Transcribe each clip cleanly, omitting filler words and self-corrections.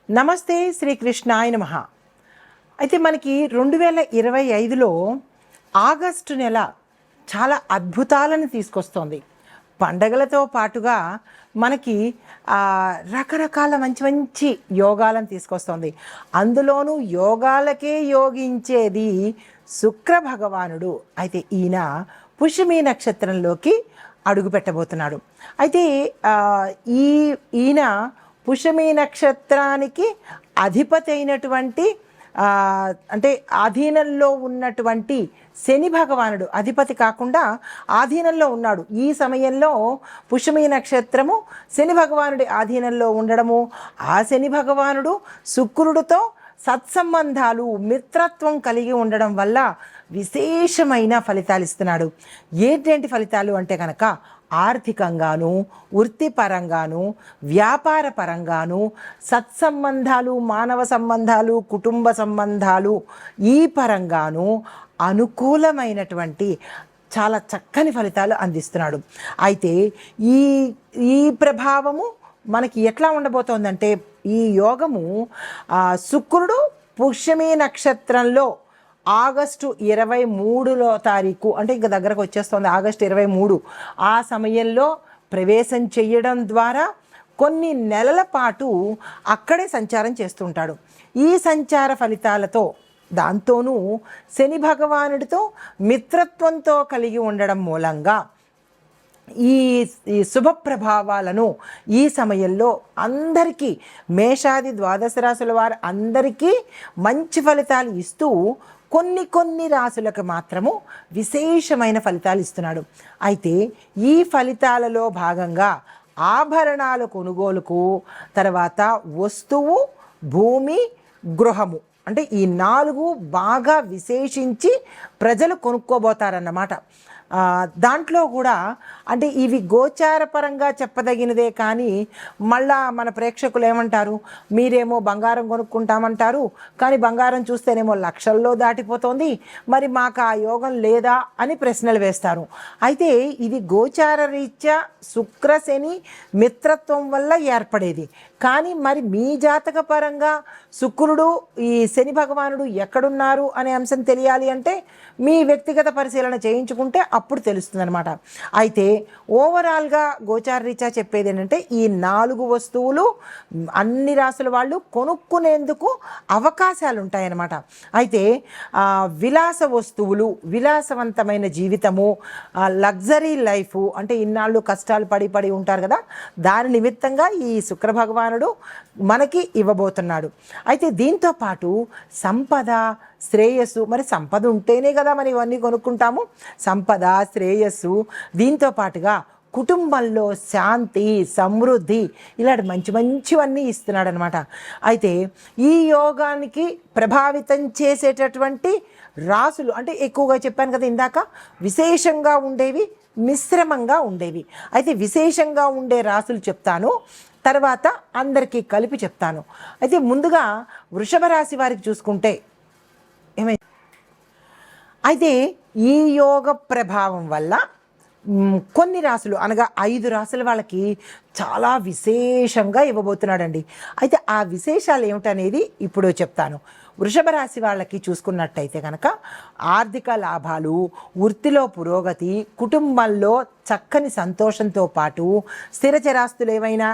నమస్తే శ్రీకృష్ణాయ నమః. అయితే మనకి 2025లో ఆగస్టు నెల చాలా అద్భుతాలను తీసుకొస్తోంది. పండగలతో పాటుగా మనకి రకరకాల మంచి మంచి యోగాలను తీసుకొస్తోంది. అందులోనూ యోగాలకే యోగించేది శుక్ర భగవానుడు. అయితే ఈయన పుష్యమి నక్షత్రంలోకి అడుగు పెట్టబోతున్నాడు. అయితే ఈయన పుష్యమి నక్షత్రానికి అధిపతి అయినటువంటి అంటే ఆధీనంలో ఉన్నటువంటి శని భగవానుడు అధిపతి కాకుండా ఆధీనంలో ఉన్నాడు. ఈ సమయంలో పుష్యమి నక్షత్రము శని భగవానుడి ఆధీనంలో ఉండడము, ఆ శని భగవానుడు శుక్రుడితో సత్సంబంధాలు మిత్రత్వం కలిగి ఉండడం వల్ల విశేషమైన ఫలితాలు ఇస్తున్నాడు. ఏంటంటి ఫలితాలు అంటే కనుక ఆర్థికంగాను, వృత్తిపరంగాను, వ్యాపార పరంగాను, సత్సంబంధాలు, మానవ సంబంధాలు, కుటుంబ సంబంధాలు ఈ పరంగాను అనుకూలమైనటువంటి చాలా చక్కని ఫలితాలు అందిస్తున్నాడు. అయితే ఈ ప్రభావము మనకి ఎట్లా ఉండబోతోందంటే, ఈ యోగము శుక్రుడు పుష్యమి నక్షత్రంలో ఆగస్టు 23వ తారీఖు అంటే ఇంకా దగ్గరకు వచ్చేస్తుంది, ఆగస్టు 23 ఆ సమయంలో ప్రవేశం చేయడం ద్వారా కొన్ని నెలల పాటు అక్కడే సంచారం చేస్తుంటాడు. ఈ సంచార ఫలితాలతో దాంతోనూ శని భగవానుడితో మిత్రత్వంతో కలిగి ఉండడం మూలంగా ఈ శుభ ప్రభావాలను ఈ సమయంలో అందరికీ, మేషాది ద్వాదశ రాశుల వారు అందరికీ మంచి ఫలితాలు ఇస్తూ కొన్ని రాశులకు మాత్రము విశేషమైన ఫలితాలు ఇస్తున్నాడు. అయితే ఈ ఫలితాలలో భాగంగా ఆభరణాల కొనుగోలుకు, తర్వాత వస్తువు, భూమి, గృహము అంటే ఈ 4 బాగా విశేషించి ప్రజలు కొనుక్కోబోతారన్నమాట. దాంట్లో కూడా అంటే ఇవి గోచారపరంగా చెప్పదగినదే, కానీ మళ్ళా మన ప్రేక్షకులు ఏమంటారు, మీరేమో బంగారం కొనుక్కుంటామంటారు, కానీ బంగారం చూస్తేనేమో లక్షల్లో దాటిపోతుంది, మరి మాకు ఆ యోగం లేదా అని ప్రశ్నలు వేస్తారు. అయితే ఇది గోచార రీత్యా శుక్ర శని మిత్రత్వం వల్ల ఏర్పడేది. కానీ మరి మీ జాతక పరంగా శుక్రుడు, ఈ శని భగవానుడు ఎక్కడున్నారు అనే అంశం తెలియాలి అంటే మీ వ్యక్తిగత పరిశీలన చేయించుకుంటే అప్పుడు తెలుస్తుంది అనమాట. అయితే ఓవరాల్గా గోచార రీత్యా చెప్పేది ఏంటంటే, ఈ 4 వస్తువులు అన్ని రాసుల వాళ్ళు కొనుక్కునేందుకు అవకాశాలు ఉంటాయన్నమాట. అయితే విలాస వస్తువులు, విలాసవంతమైన జీవితము, లగ్జరీ లైఫ్ అంటే ఇన్నాళ్ళు కష్టాలు పడి ఉంటారు కదా, దాని నిమిత్తంగా ఈ శుక్ర భగవానుడు మనకి ఇవ్వబోతున్నాడు. అయితే దీంతో పాటు సంపద, శ్రేయస్సు, మరి సంపద ఉంటేనే కదా మనం ఇవన్నీ కొనుక్కుంటాము, సంపద, శ్రేయస్సు, దీంతో పాటుగా కుటుంబంలో శాంతి, సమృద్ధి, ఇలాంటి మంచివన్నీ ఇస్తున్నాడు అనమాట. అయితే ఈ యోగానికి ప్రభావితం చేసేటటువంటి రాసులు అంటే ఎక్కువగా చెప్పాను కదా ఇందాక, విశేషంగా ఉండేవి, మిశ్రమంగా ఉండేవి. అయితే విశేషంగా ఉండే రాసులు చెప్తాను, తర్వాత అందరికీ కలిపి చెప్తాను. అయితే ముందుగా వృషభ రాశి వారికి చూసుకుంటే అయితే ఈ యోగ ప్రభావం వల్ల కొన్ని రాశులు అనగా 5 రాశుల వాళ్ళకి చాలా విశేషంగా ఇవ్వబోతున్నాడండి. అయితే ఆ విశేషాలు ఏమిటనేది ఇప్పుడు చెప్తాను. వృషభ రాశి వాళ్ళకి చూసుకున్నట్టయితే కనుక ఆర్థిక లాభాలు, వృత్తిలో పురోగతి, కుటుంబంలో చక్కని సంతోషంతో పాటు స్థిరచరాస్తులు ఏమైనా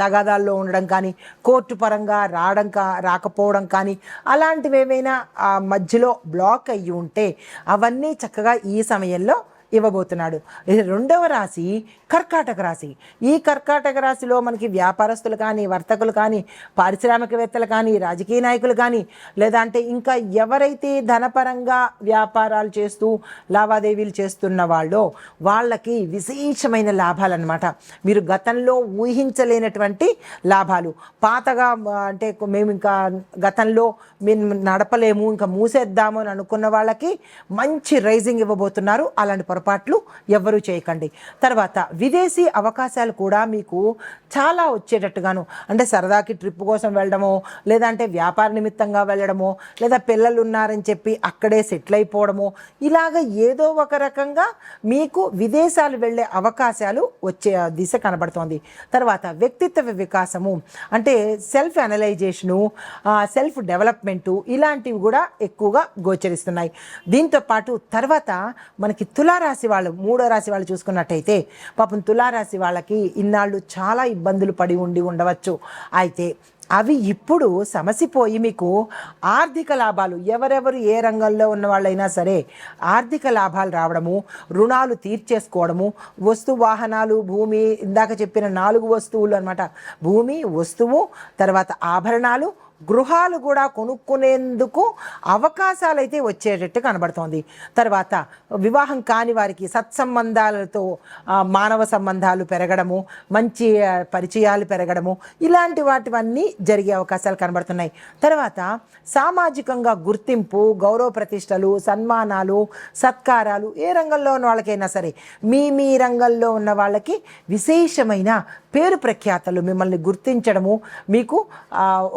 తగాదాల్లో ఉండడం కానీ, కోర్టు పరంగా రాకపోవడం కానీ, అలాంటివి ఏమైనా మధ్యలో బ్లాక్ అయ్యి ఉంటే అవన్నీ చక్కగా ఈ సమయంలో ఇవ్వబోతున్నాడు. రెండవ రాశి కర్కాటక రాశి. ఈ కర్కాటక రాశిలో మనకి వ్యాపారస్తులు కానీ, వర్తకులు కానీ, పారిశ్రామికవేత్తలు కానీ, రాజకీయ నాయకులు కానీ, లేదంటే ఇంకా ఎవరైతే ధనపరంగా వ్యాపారాలు చేస్తూ లావాదేవీలు చేస్తున్న వాళ్ళకి విశేషమైన లాభాలు అన్నమాట. మీరు గతంలో ఊహించలేనటువంటి లాభాలు. పాతగా అంటే మేము ఇంకా గతంలో మేము నడపలేము, ఇంకా మూసేద్దాము అని అనుకున్న వాళ్ళకి మంచి రైజింగ్ ఇవ్వబోతున్నారు. అలాంటి పొరపాట్లు ఎవ్వరూ చేయకండి. తర్వాత విదేశీ అవకాశాలు కూడా మీకు చాలా వచ్చేటట్టుగాను, అంటే సరదాకి ట్రిప్ కోసం వెళ్ళడమో, లేదంటే వ్యాపార నిమిత్తంగా వెళ్ళడమో, లేదా పిల్లలు ఉన్నారని చెప్పి అక్కడే సెటిల్ అయిపోవడమో, ఇలాగ ఏదో ఒక రకంగా మీకు విదేశాలు వెళ్ళే అవకాశాలు వచ్చే దిశ కనబడుతోంది. తర్వాత వ్యక్తిత్వ వికాసము, అంటే సెల్ఫ్ అనలైజేషను, సెల్ఫ్ డెవలప్మెంటు, ఇలాంటివి కూడా ఎక్కువగా గోచరిస్తున్నాయి. దీంతోపాటు తర్వాత మనకి తులారాశి వాళ్ళు, 3వ రాశి వాళ్ళు చూసుకున్నట్టయితే పాపం తులారాశి వాళ్ళకి ఇన్నాళ్ళు చాలా ఇబ్బందులు పడి ఉండవచ్చు. అయితే అవి ఇప్పుడు సమసిపోయి మీకు ఆర్థిక లాభాలు, ఎవరెవరు ఏ రంగంలో ఉన్న వాళ్ళైనా సరే ఆర్థిక లాభాలు రావడము, రుణాలు తీర్చేసుకోవడము, వస్తు వాహనాలు, భూమి, ఇందాక చెప్పిన 4 వస్తువులు అనమాట, భూమి, వస్తువు, తర్వాత ఆభరణాలు, గృహాలు కూడా కొనుక్కునేందుకు అవకాశాలు అయితే వచ్చేటట్టు కనబడుతోంది. తర్వాత వివాహం కాని వారికి సత్సంబంధాలతో మానవ సంబంధాలు పెరగడము, మంచి పరిచయాలు పెరగడము, ఇలాంటి వాటివన్నీ జరిగే అవకాశాలు కనబడుతున్నాయి. తర్వాత సామాజికంగా గుర్తింపు, గౌరవ ప్రతిష్టలు, సన్మానాలు, సత్కారాలు, ఏ రంగంలో ఉన్న వాళ్ళకైనా సరే మీ రంగంలో ఉన్న వాళ్ళకి విశేషమైన పేరు ప్రఖ్యాతలు, మిమ్మల్ని గుర్తించడము, మీకు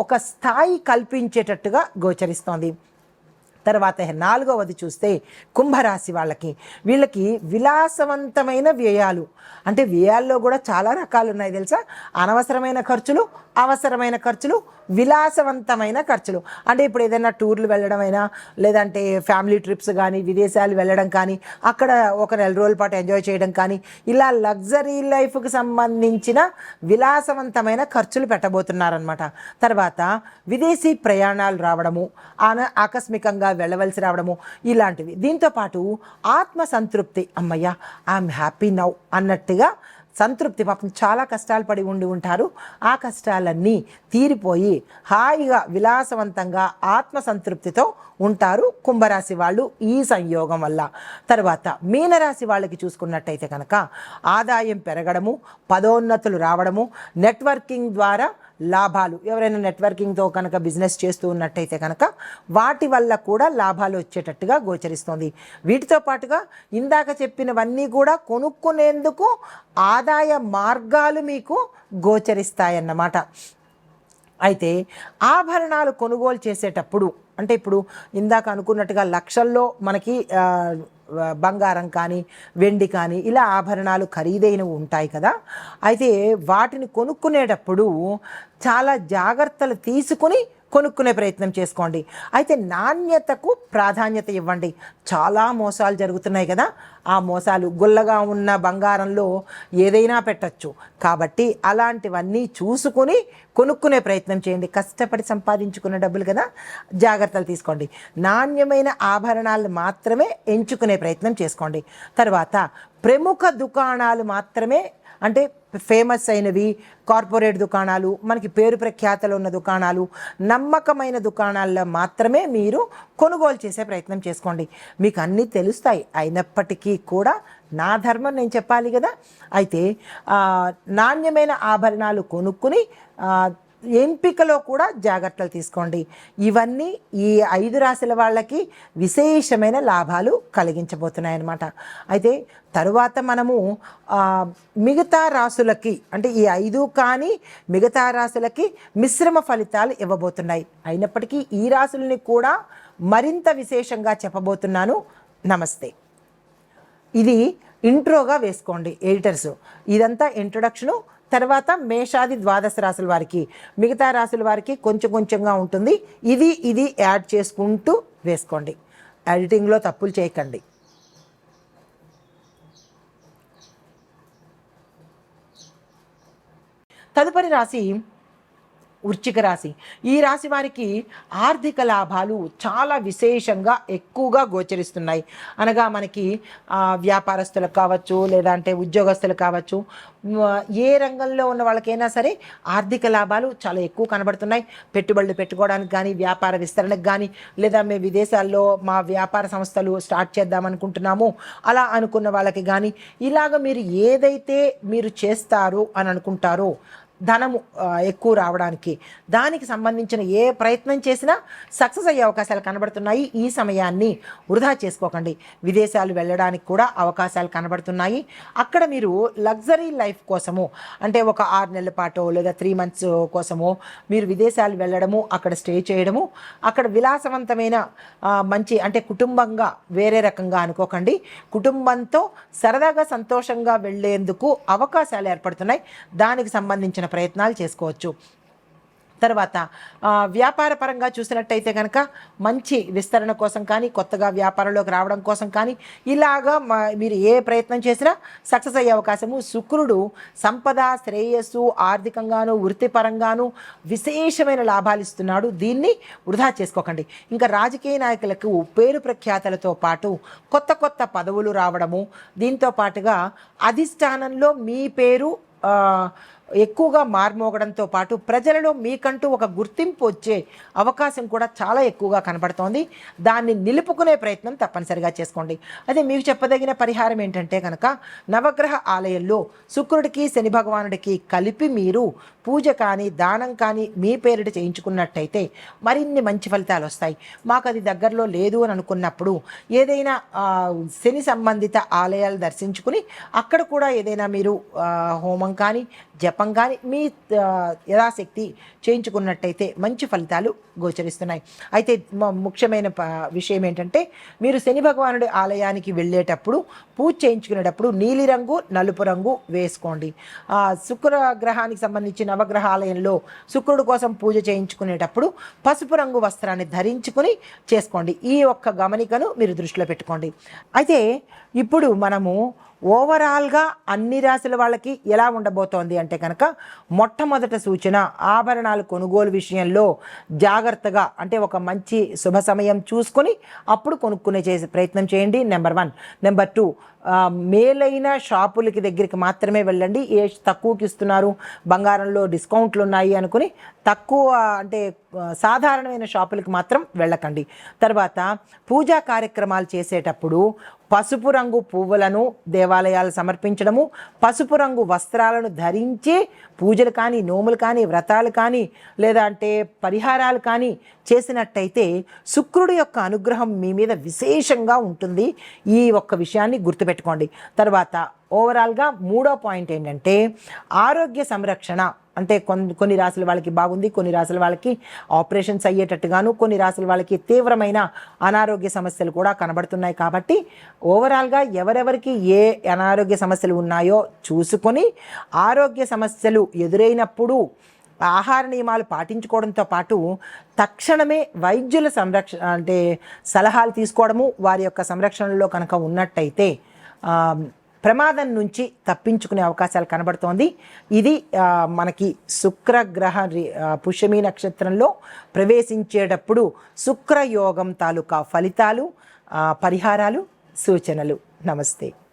ఒక స్థాయి కల్పించేటట్టుగా గోచరిస్తోంది. తర్వాత 4వది చూస్తే కుంభరాశి వీళ్ళకి విలాసవంతమైన వ్యయాలు, అంటే వ్యయాల్లో కూడా చాలా రకాలు ఉన్నాయి తెలుసా. అనవసరమైన ఖర్చులు, అవసరమైన ఖర్చులు, విలాసవంతమైన ఖర్చులు. అంటే ఇప్పుడు ఏదైనా టూర్లు వెళ్ళడం అయినా, లేదంటే ఫ్యామిలీ ట్రిప్స్ కానీ, విదేశాలు వెళ్ళడం కానీ, అక్కడ ఒక 4 రోజుల పాటు ఎంజాయ్ చేయడం కానీ, ఇలా లగ్జరీ లైఫ్కి సంబంధించిన విలాసవంతమైన ఖర్చులు పెట్టబోతున్నారనమాట. తర్వాత విదేశీ ప్రయాణాలు రావడము, ఆకస్మికంగా వెళ్ళవలసి రావడము, ఇలాంటివి. దీంతోపాటు ఆత్మ సంతృప్తి, అమ్మయ్య ఐఎమ్ హ్యాపీ నౌ అన్నట్టుగా సంతృప్తి. పాపం చాలా కష్టాలు పడి ఉంటారు, ఆ కష్టాలన్నీ తీరిపోయి హాయిగా విలాసవంతంగా ఆత్మసంతృప్తితో ఉంటారు కుంభరాశి వాళ్ళు ఈ సంయోగం వల్ల. తర్వాత మీనరాశి వాళ్ళకి చూసుకున్నట్టయితే కనుక ఆదాయం పెరగడము, పదోన్నతులు రావడము, నెట్వర్కింగ్ ద్వారా లాభాలు, ఎవరైనా నెట్వర్కింగ్తో కనుక బిజినెస్ చేస్తూ ఉన్నట్టయితే కనుక వాటి వల్ల కూడా లాభాలు వచ్చేటట్టుగా గోచరిస్తుంది. వీటితో పాటుగా ఇందాక చెప్పినవన్నీ కూడా కొనుక్కునేందుకు ఆదాయ మార్గాలు మీకు గోచరిస్తాయన్నమాట. అయితే ఆభరణాలు కొనుగోలు చేసేటప్పుడు, అంటే ఇప్పుడు ఇందాక అనుకున్నట్టుగా లక్షల్లో మనకి బంగారం కానీ, వెండి కానీ, ఇలా ఆభరణాలు ఖరీదైనవి ఉంటాయి కదా. అయితే వాటిని కొనుక్కునేటప్పుడు చాలా జాగ్రత్తలు తీసుకుని కొనుక్కునే ప్రయత్నం చేసుకోండి. అయితే నాణ్యతకు ప్రాధాన్యత ఇవ్వండి. చాలా మోసాలు జరుగుతున్నాయి కదా, ఆ మోసాలు, గుల్లగా ఉన్న బంగారంలో ఏదైనా పెట్టచ్చు. కాబట్టి అలాంటివన్నీ చూసుకుని కొనుక్కునే ప్రయత్నం చేయండి. కష్టపడి సంపాదించుకున్న డబ్బులు కదా, జాగ్రత్తలు తీసుకోండి. నాణ్యమైన ఆభరణాలు మాత్రమే ఎంచుకునే ప్రయత్నం చేసుకోండి. తర్వాత ప్రముఖ దుకాణాలు మాత్రమే, అంటే ఫేమస్ అయినవి, కార్పొరేట్ దుకాణాలు, మనకి పేరు ప్రఖ్యాతలు ఉన్న దుకాణాలు, నమ్మకమైన దుకాణాల్లో మాత్రమే మీరు కొనుగోలు చేసే ప్రయత్నం చేసుకోండి. మీకు అన్నీ తెలుస్తాయి, అయినప్పటికీ కూడా నా ధర్మం నేను చెప్పాలి కదా. అయితే నాణ్యమైన ఆభరణాలు కొనుక్కుని ఎంపికలో కూడా జాగ్రత్తలు తీసుకోండి. ఇవన్నీ ఈ 5 రాశుల వాళ్ళకి విశేషమైన లాభాలు కలిగించబోతున్నాయి అన్నమాట. అయితే తరువాత మనము మిగతా రాశులకి, అంటే ఈ 5 కానీ మిగతా రాశులకి మిశ్రమ ఫలితాలు ఇవ్వబోతున్నాయి. అయినప్పటికీ ఈ రాశుల్ని కూడా మరింత విశేషంగా చెప్పబోతున్నాను. నమస్తే. ఇది ఇంట్రోగా వేసుకోండి ఎడిటర్స్. ఇదంతా ఇంట్రొడక్షను. తర్వాత మేషాది ద్వాదశ రాశుల వారికి, మిగతా రాశుల వారికి కొంచెం కొంచెంగా ఉంటుంది. ఇది యాడ్ చేసుకుంటూ వేసుకోండి. ఎడిటింగ్లో తప్పులు చేయకండి. తదుపరి రాశి వృశ్చిక రాశి. ఈ రాశి వారికి ఆర్థిక లాభాలు చాలా విశేషంగా ఎక్కువగా గోచరిస్తున్నాయి. అనగా మనకి వ్యాపారస్తులకు కావచ్చు, లేదంటే ఉద్యోగస్తులకు కావచ్చు, ఏ రంగంలో ఉన్న వాళ్ళకైనా సరే ఆర్థిక లాభాలు చాలా ఎక్కువ కనబడుతున్నాయి. పెట్టుబడులు పెట్టుకోవడానికి కానీ, వ్యాపార విస్తరణకు కానీ, లేదా మేము విదేశాల్లో మా వ్యాపార సంస్థలు స్టార్ట్ చేద్దామనుకుంటున్నాము అలా అనుకున్న వాళ్ళకి కానీ, ఇలాగ మీరు ఏదైతే మీరు చేస్తారు అని అనుకుంటారో ధనము ఎక్కువ రావడానికి, దానికి సంబంధించిన ఏ ప్రయత్నం చేసినా సక్సెస్ అయ్యే అవకాశాలు కనబడుతున్నాయి. ఈ సమయాన్ని వృధా చేసుకోకండి. విదేశాలు వెళ్ళడానికి కూడా అవకాశాలు కనబడుతున్నాయి. అక్కడ మీరు లగ్జరీ లైఫ్ కోసము, అంటే ఒక 6 నెలల పాటో లేదా 3 మంత్స్ కోసమో మీరు విదేశాలు వెళ్ళడము, అక్కడ స్టే చేయడము, అక్కడ విలాసవంతమైన మంచి, అంటే కుటుంబంగా వేరే రకంగా అనుకోకండి, కుటుంబంతో సరదాగా సంతోషంగా వెళ్ళేందుకు అవకాశాలు ఏర్పడుతున్నాయి. దానికి సంబంధించిన ప్రయత్నాలు చేసుకోవచ్చు. తర్వాత వ్యాపార పరంగా చూసినట్టయితే కనుక మంచి విస్తరణ కోసం కానీ, కొత్తగా వ్యాపారంలోకి రావడం కోసం కానీ, ఇలాగా మీరు ఏ ప్రయత్నం చేసినా సక్సెస్ అయ్యే అవకాశము. శుక్రుడు సంపద, శ్రేయస్సు, ఆర్థికంగాను వృత్తిపరంగాను విశేషమైన లాభాలు ఇస్తున్నాడు. దీన్ని వృధా చేసుకోకండి. ఇంకా రాజకీయ నాయకులకు పేరు ప్రఖ్యాతలతో పాటు కొత్త కొత్త పదవులు రావడము, దీంతో పాటుగా అధిష్టానంలో మీ పేరు ఎక్కువగా మార్మోగడంతో పాటు ప్రజలలో మీకంటూ ఒక గుర్తింపు వచ్చే అవకాశం కూడా చాలా ఎక్కువగా కనబడుతోంది. దాన్ని నిలుపుకునే ప్రయత్నం తప్పనిసరిగా చేసుకోండి. అదే మీకు చెప్పదగిన పరిహారం ఏంటంటే కనుక, నవగ్రహ ఆలయంలో శుక్రుడికి శని భగవానుడికి కలిపి మీరు పూజ కానీ దానం కానీ మీ పేరిట చేయించుకున్నట్టయితే మరిన్ని మంచి ఫలితాలు వస్తాయి. మాకు అది దగ్గరలో లేదు అని అనుకున్నప్పుడు ఏదైనా శని సంబంధిత ఆలయాలు దర్శించుకుని అక్కడ కూడా ఏదైనా మీరు హోమం కానీ జపం కానీ మీ యథాశక్తి చేయించుకున్నట్టయితే మంచి ఫలితాలు గోచరిస్తున్నాయి. అయితే ముఖ్యమైన విషయం ఏంటంటే, మీరు శని భగవానుడి ఆలయానికి వెళ్ళేటప్పుడు పూజ చేయించుకునేటప్పుడు నీలిరంగు, నలుపు రంగు వేసుకోండి. శుక్రగ్రహానికి సంబంధించిన నవగ్రహ ఆలయంలో శుక్రుడు కోసం పూజ చేయించుకునేటప్పుడు పసుపు రంగు వస్త్రాన్ని ధరించుకుని చేసుకోండి. ఈ ఒక్క గమనికను మీరు దృష్టిలో పెట్టుకోండి. అయితే ఇప్పుడు మనము ఓవరాల్గా అన్ని రాశుల వాళ్ళకి ఎలా ఉండబోతోంది అంటే కనుక, మొట్టమొదట సూచన, ఆభరణాలు కొనుగోలు విషయంలో జాగ్రత్తగా, అంటే ఒక మంచి శుభ సమయం చూసుకొని అప్పుడు కొనుక్కునే చేసే ప్రయత్నం చేయండి. నెంబర్ 1. నెంబర్ 2, మేలైన షాపులకి దగ్గరికి మాత్రమే వెళ్ళండి. ఏ తక్కువకి ఇస్తున్నారు, బంగారంలో డిస్కౌంట్లు ఉన్నాయి అనుకుని తక్కువ, అంటే సాధారణమైన షాపులకి మాత్రం వెళ్ళకండి. తర్వాత పూజా కార్యక్రమాలు చేసేటప్పుడు పసుపు రంగు పువ్వులను దేవాలయాలు సమర్పించడము, పసుపు రంగు వస్త్రాలను ధరించి పూజలు కానీ, నోములు కానీ, వ్రతాలు కానీ, లేదా అంటే పరిహారాలు కానీ చేసినట్టయితే శుక్రుడి యొక్క అనుగ్రహం మీ మీద విశేషంగా ఉంటుంది. ఈ ఒక్క విషయాన్ని గుర్తుపెట్టుకోండి. తర్వాత ఓవరాల్గా 3వ పాయింట్ ఏంటంటే ఆరోగ్య సంరక్షణ. అంటే కొన్ని రాశుల వాళ్ళకి బాగుంది, కొన్ని రాశుల వాళ్ళకి ఆపరేషన్స్ అయ్యేటట్టుగాను, కొన్ని రాశుల వాళ్ళకి తీవ్రమైన అనారోగ్య సమస్యలు కూడా కనబడుతున్నాయి. కాబట్టి ఓవరాల్గా ఎవరెవరికి ఏ అనారోగ్య సమస్యలు ఉన్నాయో చూసుకొని, ఆరోగ్య సమస్యలు ఎదురైనప్పుడు ఆహార నియమాలు పాటించుకోవడంతో పాటు తక్షణమే వైద్యుల అంటే సలహాలు తీసుకోవడము, వారి యొక్క సంరక్షణలో కనుక ఉన్నట్టయితే ప్రమాదం నుంచి తప్పించుకునే అవకాశాలు కనబడుతోంది. ఇది మనకి శుక్రగ్రహ పుష్యమి నక్షత్రంలో ప్రవేశించేటప్పుడు శుక్రయోగం తాలూకా ఫలితాలు, పరిహారాలు, సూచనలు. నమస్తే.